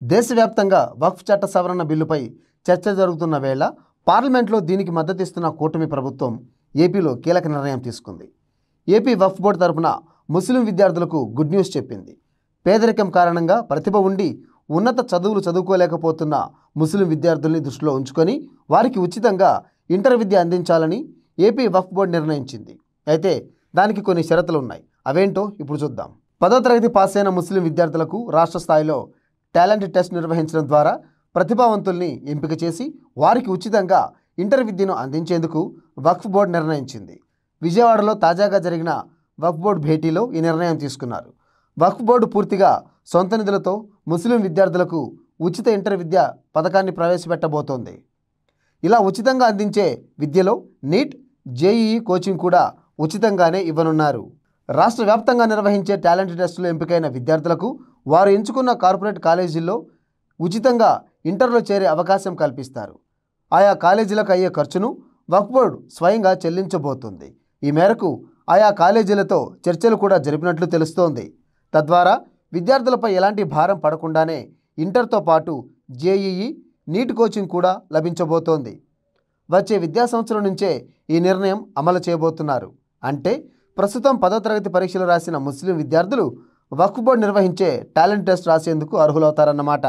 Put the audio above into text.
దేశవ్యాప్తంగా వక్ఫ్ చట్ట సవరణ బిల్లుపై చర్చ జరుగుతున్న వేళ పార్లమెంట్లో దీనికి మద్దతిస్తున్న కూటమి ప్రభుత్వం ఏపీలో కీలక నిర్ణయం తీసుకుంది. ఏపీ వక్ఫ్ బోర్డు తరపున ముస్లిం విద్యార్థులకు గుడ్ న్యూస్ చెప్పింది. పేదరికం కారణంగా ప్రతిభ ఉండి ఉన్నత చదువులు చదువుకోలేకపోతున్న ముస్లిం విద్యార్థుల్ని దృష్టిలో ఉంచుకొని వారికి ఉచితంగా ఇంటర్ విద్య అందించాలని ఏపీ వక్ఫ్ బోర్డు నిర్ణయించింది. అయితే దానికి కొన్ని షరతులు ఉన్నాయి. అవేంటో ఇప్పుడు చూద్దాం. 10వ తరగతి పాస్ అయిన ముస్లిం విద్యార్థులకు రాష్ట్ర స్థాయిలో టాలెంట్ టెస్ట్ నిర్వహించడం ద్వారా ప్రతిభావంతుల్ని ఎంపిక చేసి వారికి ఉచితంగా ఇంటర్ విద్యను అందించేందుకు వక్ఫ్ బోర్డు నిర్ణయించింది. విజయవాడలో తాజాగా జరిగిన వక్ఫ్ బోర్డు భేటీలో ఈ నిర్ణయం తీసుకున్నారు. వక్ఫ్ బోర్డు పూర్తిగా సొంత నిధులతో ముస్లిం విద్యార్థులకు ఉచిత ఇంటర్ విద్య పథకాన్ని ప్రవేశపెట్టబోతోంది. ఇలా ఉచితంగా అందించే విద్యలో నీట్, జేఈఈ కోచింగ్ కూడా ఉచితంగానే ఇవ్వనున్నారు. రాష్ట్ర వ్యాప్తంగా నిర్వహించే టాలెంట్ టెస్టులో ఎంపికైన విద్యార్థులకు వారు ఎంచుకున్న కార్పొరేట్ కాలేజీల్లో ఉచితంగా ఇంటర్లో చేరే అవకాశం కల్పిస్తారు. ఆయా కాలేజీలకు అయ్యే ఖర్చును వక్ఫ్ బోర్డు స్వయంగా చెల్లించబోతుంది. ఈ మేరకు ఆయా కాలేజీలతో చర్చలు కూడా జరిపినట్లు తెలుస్తోంది. తద్వారా విద్యార్థులపై ఎలాంటి భారం పడకుండానే ఇంటర్తో పాటు జేఈఈ, నీట్ కోచింగ్ కూడా లభించబోతోంది. వచ్చే విద్యా సంవత్సరం నుంచే ఈ నిర్ణయం అమలు చేయబోతున్నారు. అంటే ప్రస్తుతం 10వ తరగతి పరీక్షలు రాసిన ముస్లిం విద్యార్థులు వక్ఫ్ బోర్డు నిర్వహించే టాలెంట్ టెస్ట్ రాసేందుకు అర్హులవుతారన్నమాట.